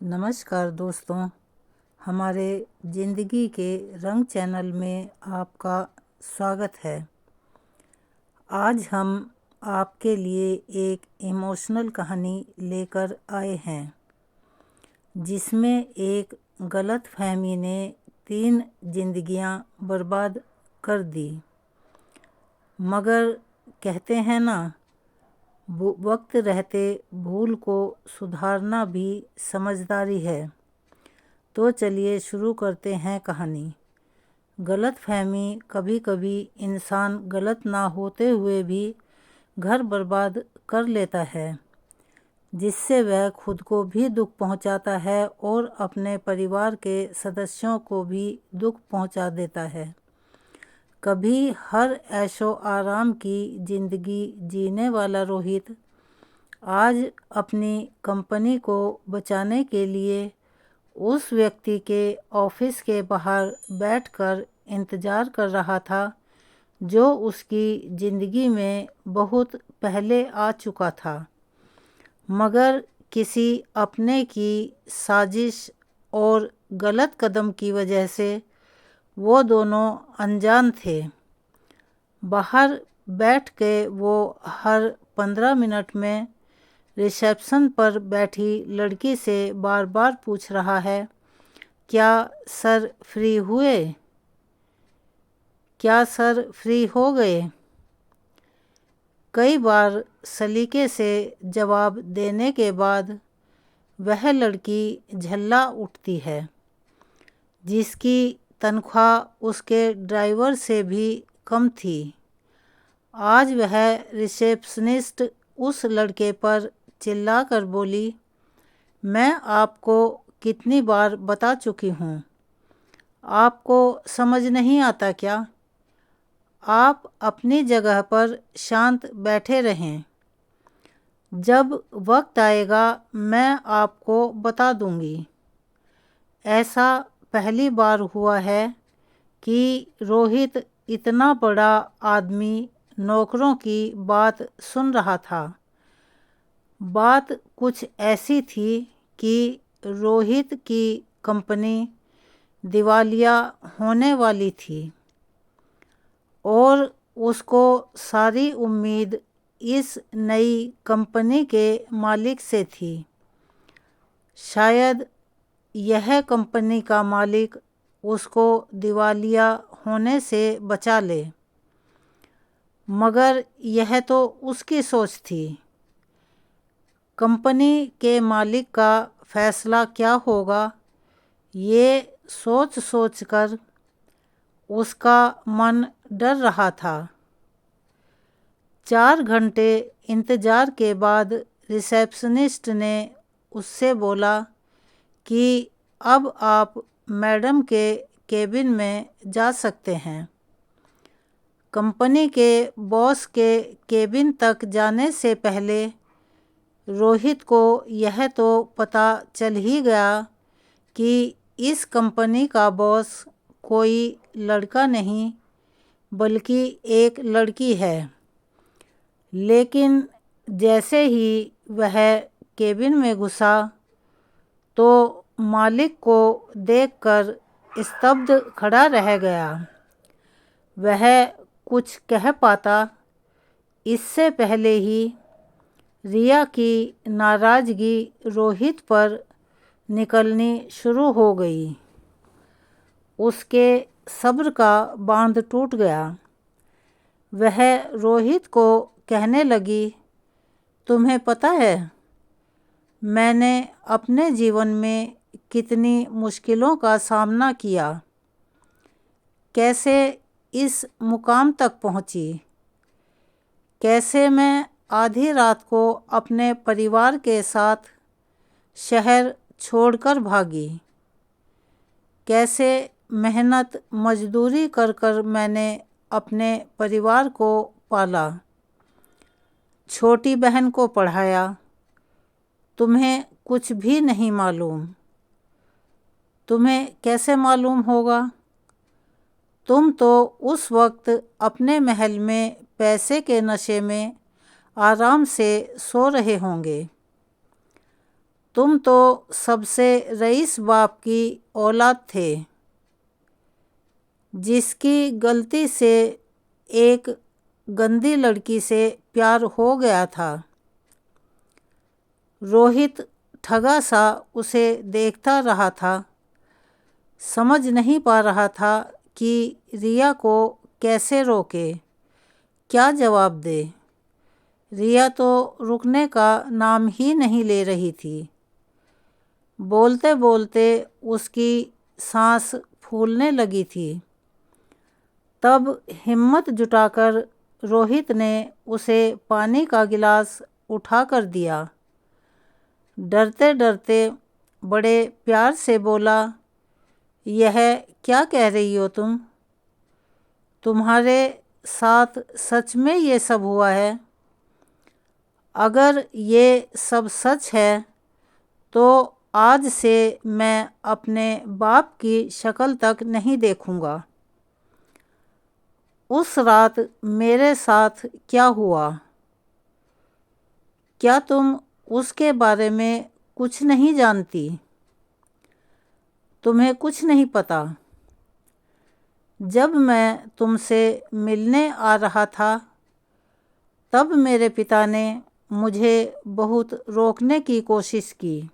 नमस्कार दोस्तों, हमारे ज़िंदगी के रंग चैनल में आपका स्वागत है। आज हम आपके लिए एक इमोशनल कहानी लेकर आए हैं, जिसमें एक गलतफहमी ने 3 जिंदगियां बर्बाद कर दी। मगर कहते हैं ना, वक्त रहते भूल को सुधारना भी समझदारी है। तो चलिए शुरू करते हैं कहानी। गलतफहमी कभी कभी इंसान गलत ना होते हुए भी घर बर्बाद कर लेता है, जिससे वह खुद को भी दुख पहुंचाता है और अपने परिवार के सदस्यों को भी दुख पहुंचा देता है। कभी हर ऐशो आराम की ज़िंदगी जीने वाला रोहित आज अपनी कंपनी को बचाने के लिए उस व्यक्ति के ऑफिस के बाहर बैठकर इंतज़ार कर रहा था, जो उसकी ज़िंदगी में बहुत पहले आ चुका था। मगर किसी अपने की साजिश और गलत कदम की वजह से वो दोनों अनजान थे। बाहर बैठ के वो हर 15 मिनट में रिसेप्शन पर बैठी लड़की से बार बार पूछ रहा है, क्या सर फ्री हुए? क्या सर फ्री हो गए? कई बार सलीके से जवाब देने के बाद वह लड़की झल्ला उठती है, जिसकी तनख्वाह उसके ड्राइवर से भी कम थी। आज वह रिसेप्शनिस्ट उस लड़के पर चिल्लाकर बोली, मैं आपको कितनी बार बता चुकी हूँ, आपको समझ नहीं आता क्या? आप अपनी जगह पर शांत बैठे रहें। जब वक्त आएगा मैं आपको बता दूंगी। ऐसा पहली बार हुआ है कि रोहित इतना बड़ा आदमी नौकरों की बात सुन रहा था। बात कुछ ऐसी थी कि रोहित की कंपनी दिवालिया होने वाली थी और उसको सारी उम्मीद इस नई कंपनी के मालिक से थी। शायद यह कंपनी का मालिक उसको दिवालिया होने से बचा ले। मगर यह तो उसकी सोच थी। कंपनी के मालिक का फैसला क्या होगा, ये सोच सोच कर उसका मन डर रहा था। 4 घंटे इंतज़ार के बाद रिसेप्शनिस्ट ने उससे बोला कि अब आप मैडम के केबिन में जा सकते हैं। कंपनी के बॉस के केबिन तक जाने से पहले रोहित को यह तो पता चल ही गया कि इस कंपनी का बॉस कोई लड़का नहीं बल्कि एक लड़की है। लेकिन जैसे ही वह केबिन में घुसा तो मालिक को देखकर स्तब्ध खड़ा रह गया। वह कुछ कह पाता इससे पहले ही रिया की नाराज़गी रोहित पर निकलनी शुरू हो गई। उसके सब्र का बांध टूट गया। वह रोहित को कहने लगी, तुम्हें पता है मैंने अपने जीवन में कितनी मुश्किलों का सामना किया, कैसे इस मुकाम तक पहुंची, कैसे मैं आधी रात को अपने परिवार के साथ शहर छोड़कर भागी, कैसे मेहनत मजदूरी कर कर मैंने अपने परिवार को पाला, छोटी बहन को पढ़ाया। तुम्हें कुछ भी नहीं मालूम। तुम्हें कैसे मालूम होगा? तुम तो उस वक्त अपने महल में पैसे के नशे में आराम से सो रहे होंगे। तुम तो सबसे रईस बाप की औलाद थे, जिसकी गलती से एक गंदी लड़की से प्यार हो गया था। रोहित ठगा सा उसे देखता रहा था, समझ नहीं पा रहा था कि रिया को कैसे रोके, क्या जवाब दे। रिया तो रुकने का नाम ही नहीं ले रही थी। बोलते बोलते उसकी सांस फूलने लगी थी। तब हिम्मत जुटाकर रोहित ने उसे पानी का गिलास उठा कर दिया। डरते डरते बड़े प्यार से बोला, यह क्या कह रही हो तुम? तुम्हारे साथ सच में ये सब हुआ है? अगर ये सब सच है तो आज से मैं अपने बाप की शक्ल तक नहीं देखूंगा। उस रात मेरे साथ क्या हुआ, क्या तुम उसके बारे में कुछ नहीं जानती? तुम्हें कुछ नहीं पता। जब मैं तुमसे मिलने आ रहा था तब मेरे पिता ने मुझे बहुत रोकने की कोशिश की,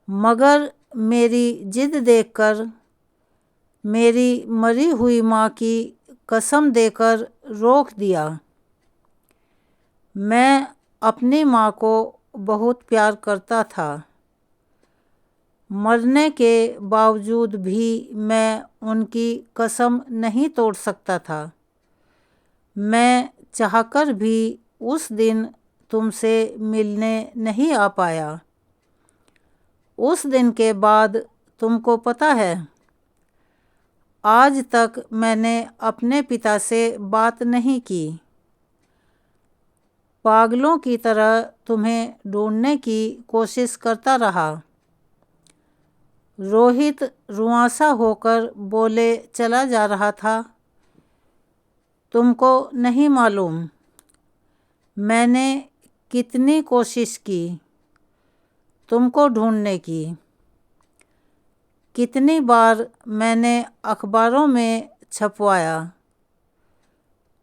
मगर मेरी जिद देखकर, मेरी मरी हुई माँ की कसम देकर रोक दिया। मैं अपनी माँ को बहुत प्यार करता था। मरने के बावजूद भी मैं उनकी कसम नहीं तोड़ सकता था। मैं चाहकर भी उस दिन तुमसे मिलने नहीं आ पाया। उस दिन के बाद तुमको पता है, आज तक मैंने अपने पिता से बात नहीं की। पागलों की तरह तुम्हें ढूंढने की कोशिश करता रहा। रोहित रुआंसा होकर बोले चला जा रहा था, तुमको नहीं मालूम मैंने कितनी कोशिश की तुमको ढूंढने की। कितनी बार मैंने अखबारों में छपवाया,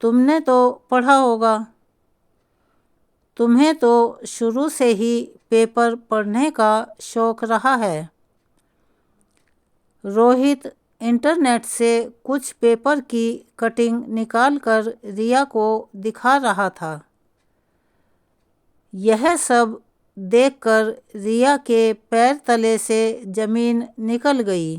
तुमने तो पढ़ा होगा। तुम्हें तो शुरू से ही पेपर पढ़ने का शौक रहा है। रोहित इंटरनेट से कुछ पेपर की कटिंग निकालकर रिया को दिखा रहा था। यह सब देखकर रिया के पैर तले से जमीन निकल गई,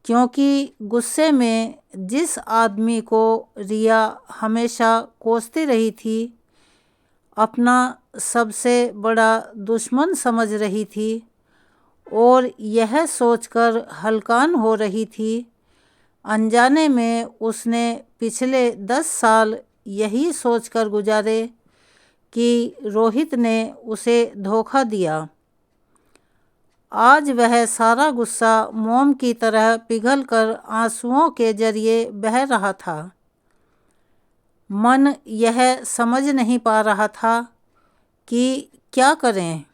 क्योंकि गुस्से में जिस आदमी को रिया हमेशा कोसती रही थी, अपना सबसे बड़ा दुश्मन समझ रही थी और यह सोचकर हलकान हो रही थी, अनजाने में उसने पिछले 10 साल यही सोचकर गुजारे कि रोहित ने उसे धोखा दिया। आज वह सारा गुस्सा मोम की तरह पिघलकर आंसुओं के जरिए बह रहा था। मन यह समझ नहीं पा रहा था कि क्या करें।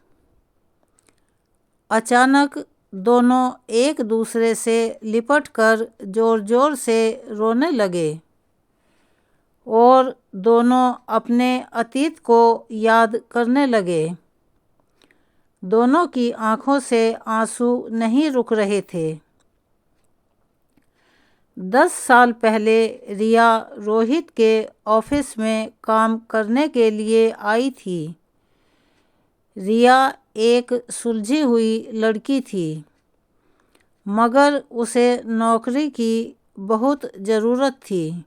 अचानक दोनों एक दूसरे से लिपटकर जोर जोर से रोने लगे और दोनों अपने अतीत को याद करने लगे। दोनों की आंखों से आंसू नहीं रुक रहे थे। 10 साल पहले रिया रोहित के ऑफिस में काम करने के लिए आई थी। रिया एक सुलझी हुई लड़की थी, मगर उसे नौकरी की बहुत ज़रूरत थी।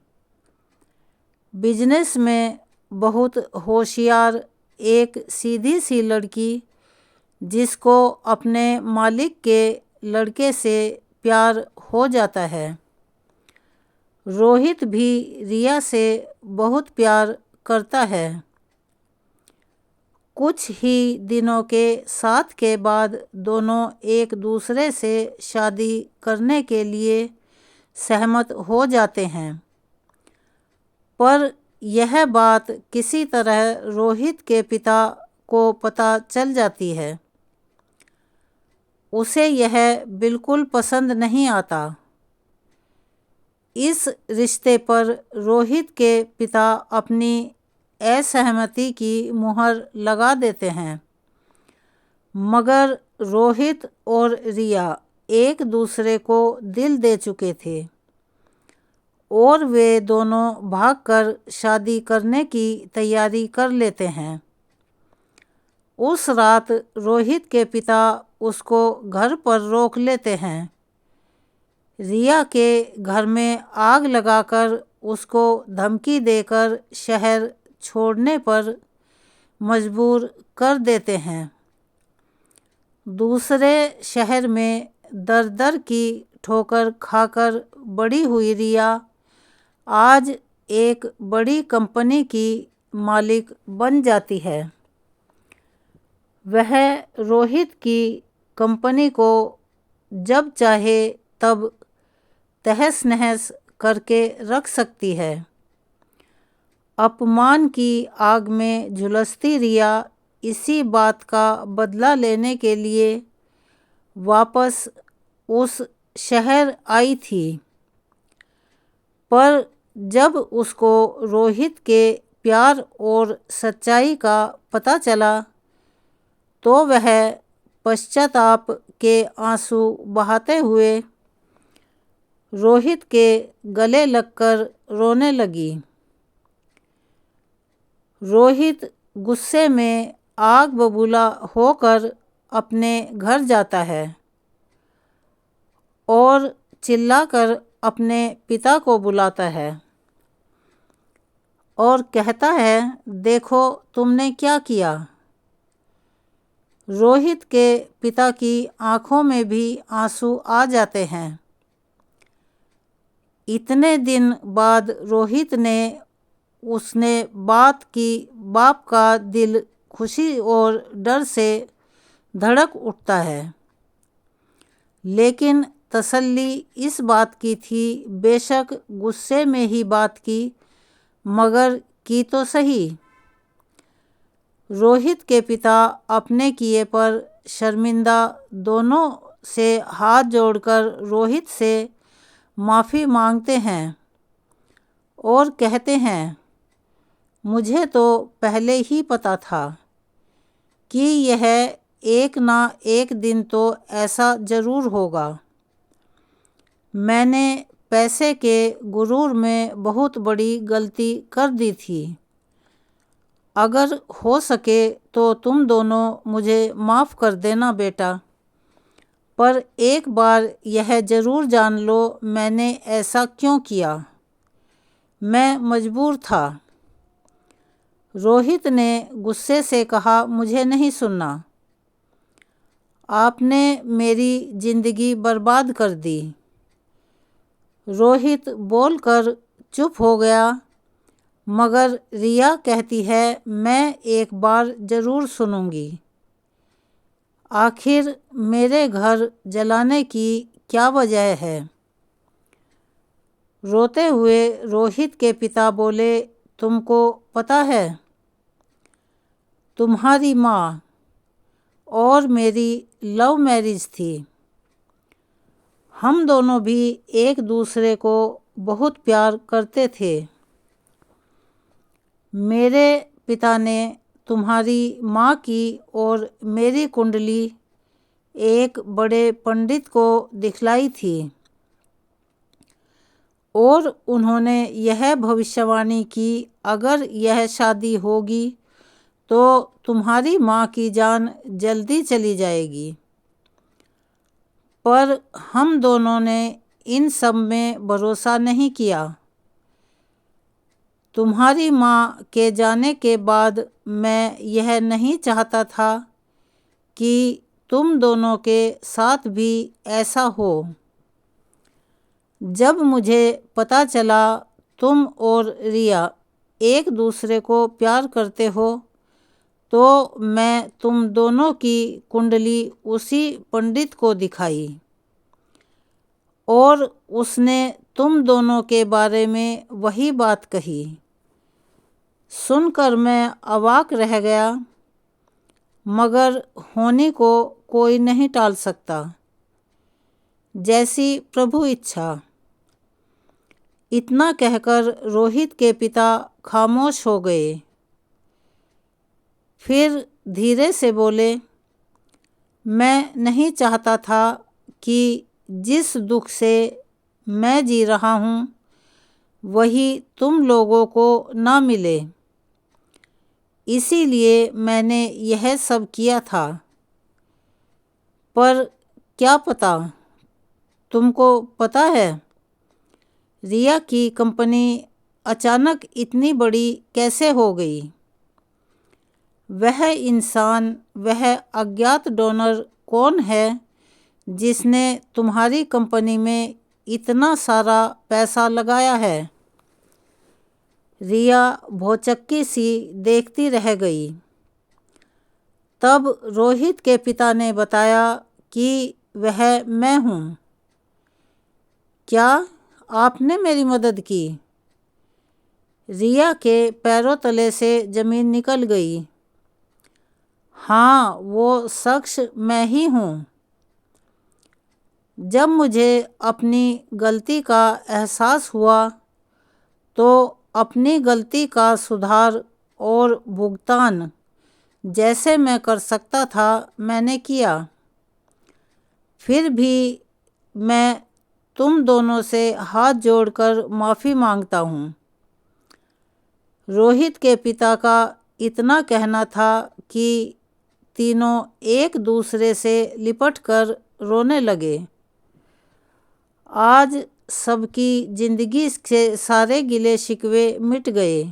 बिजनेस में बहुत होशियार एक सीधी सी लड़की, जिसको अपने मालिक के लड़के से प्यार हो जाता है। रोहित भी रिया से बहुत प्यार करता है। कुछ ही दिनों के साथ के बाद दोनों एक दूसरे से शादी करने के लिए सहमत हो जाते हैं, पर यह बात किसी तरह रोहित के पिता को पता चल जाती है। उसे यह बिल्कुल पसंद नहीं आता। इस रिश्ते पर रोहित के पिता अपनी असहमति की मुहर लगा देते हैं, मगर रोहित और रिया एक दूसरे को दिल दे चुके थे और वे दोनों भागकर शादी करने की तैयारी कर लेते हैं। उस रात रोहित के पिता उसको घर पर रोक लेते हैं। रिया के घर में आग लगाकर उसको धमकी देकर शहर छोड़ने पर मजबूर कर देते हैं। दूसरे शहर में दर दर की ठोकर खाकर बड़ी हुई रिया आज एक बड़ी कंपनी की मालिक बन जाती है। वह रोहित की कंपनी को जब चाहे तब तहस नहस करके रख सकती है। अपमान की आग में झुलसती रिया इसी बात का बदला लेने के लिए वापस उस शहर आई थी, पर जब उसको रोहित के प्यार और सच्चाई का पता चला तो वह पश्चाताप के आंसू बहाते हुए रोहित के गले लगकर रोने लगी। रोहित गुस्से में आग बबूला होकर अपने घर जाता है और चिल्लाकर अपने पिता को बुलाता है और कहता है, देखो तुमने क्या किया। रोहित के पिता की आंखों में भी आंसू आ जाते हैं। इतने दिन बाद रोहित ने उसने बात की बाप का दिल खुशी और डर से धड़क उठता है, लेकिन तसल्ली इस बात की थी, बेशक गुस्से में ही बात की, मगर की तो सही। रोहित के पिता अपने किए पर शर्मिंदा दोनों से हाथ जोड़कर रोहित से माफ़ी मांगते हैं और कहते हैं, मुझे तो पहले ही पता था कि यह एक ना एक दिन तो ऐसा ज़रूर होगा। मैंने पैसे के गुरूर में बहुत बड़ी गलती कर दी थी। अगर हो सके तो तुम दोनों मुझे माफ़ कर देना बेटा, पर एक बार यह ज़रूर जान लो मैंने ऐसा क्यों किया। मैं मजबूर था। रोहित ने गुस्से से कहा, मुझे नहीं सुनना। आपने मेरी ज़िंदगी बर्बाद कर दी। रोहित बोलकर चुप हो गया, मगर रिया कहती है, मैं एक बार ज़रूर सुनूंगी। आखिर मेरे घर जलाने की क्या वजह है। रोते हुए रोहित के पिता बोले, तुमको पता है, तुम्हारी माँ और मेरी लव मैरिज थी। हम दोनों भी एक दूसरे को बहुत प्यार करते थे। मेरे पिता ने तुम्हारी माँ की और मेरी कुंडली एक बड़े पंडित को दिखलाई थी और उन्होंने यह भविष्यवाणी की, अगर यह शादी होगी तो तुम्हारी माँ की जान जल्दी चली जाएगी। पर हम दोनों ने इन सब में भरोसा नहीं किया। तुम्हारी माँ के जाने के बाद मैं यह नहीं चाहता था कि तुम दोनों के साथ भी ऐसा हो। जब मुझे पता चला तुम और रिया एक दूसरे को प्यार करते हो, तो मैं तुम दोनों की कुंडली उसी पंडित को दिखाई और उसने तुम दोनों के बारे में वही बात कही। सुनकर मैं अवाक रह गया। मगर होने को कोई नहीं टाल सकता। जैसी प्रभु इच्छा। इतना कहकर रोहित के पिता खामोश हो गए। फिर धीरे से बोले, मैं नहीं चाहता था कि जिस दुख से मैं जी रहा हूँ वही तुम लोगों को ना मिले, इसीलिए मैंने यह सब किया था। पर क्या पता, तुमको पता है रिया की कंपनी अचानक इतनी बड़ी कैसे हो गई? वह इंसान, वह अज्ञात डोनर कौन है जिसने तुम्हारी कंपनी में इतना सारा पैसा लगाया है? रिया भौचक्की सी देखती रह गई। तब रोहित के पिता ने बताया कि वह मैं हूँ। क्या आपने मेरी मदद की? रिया के पैरों तले से जमीन निकल गई। हाँ, वो शख्स मैं ही हूँ। जब मुझे अपनी गलती का एहसास हुआ तो अपनी गलती का सुधार और भुगतान जैसे मैं कर सकता था मैंने किया। फिर भी मैं तुम दोनों से हाथ जोड़कर माफ़ी मांगता हूँ। रोहित के पिता का इतना कहना था कि तीनों एक दूसरे से लिपटकर रोने लगे। आज सबकी जिंदगी से सारे गिले शिकवे मिट गए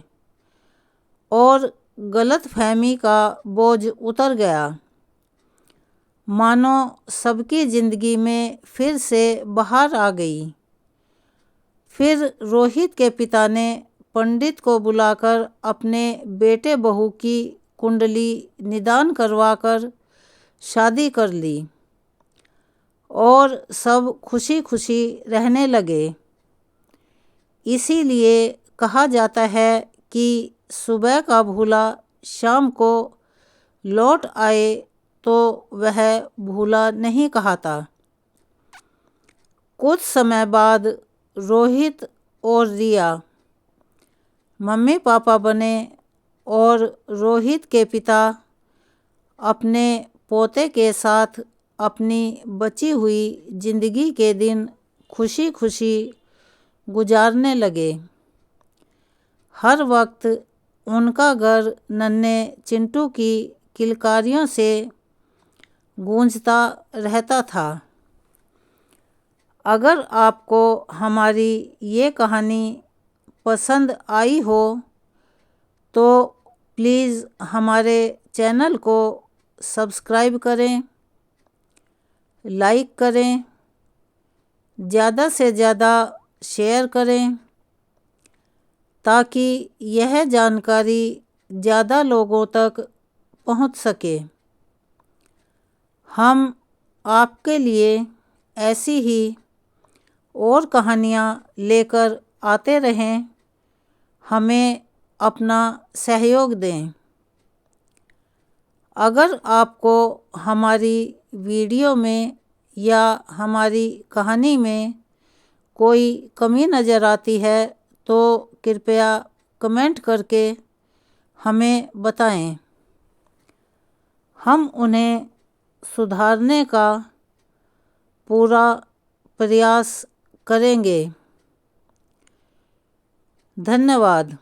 और गलतफहमी का बोझ उतर गया। मानो सबकी जिंदगी में फिर से बहार आ गई। फिर रोहित के पिता ने पंडित को बुलाकर अपने बेटे बहू की कुंडली निदान करवाकर शादी कर ली और सब खुशी खुशी रहने लगे। इसीलिए कहा जाता है कि सुबह का भूला शाम को लौट आए तो वह भूला नहीं कहता। कुछ समय बाद रोहित और रिया मम्मी पापा बने और रोहित के पिता अपने पोते के साथ अपनी बची हुई जिंदगी के दिन खुशी खुशी गुजारने लगे। हर वक्त उनका घर नन्हे चिंटू की किलकारियों से गूंजता रहता था। अगर आपको हमारी ये कहानी पसंद आई हो तो प्लीज़ हमारे चैनल को सब्सक्राइब करें, लाइक करें, ज़्यादा से ज़्यादा शेयर करें ताकि यह जानकारी ज़्यादा लोगों तक पहुंच सके। हम आपके लिए ऐसी ही और कहानियाँ लेकर आते रहें। हमें अपना सहयोग दें। अगर आपको हमारी वीडियो में या हमारी कहानी में कोई कमी नज़र आती है तो कृपया कमेंट करके हमें बताएं। हम उन्हें सुधारने का पूरा प्रयास करेंगे। धन्यवाद।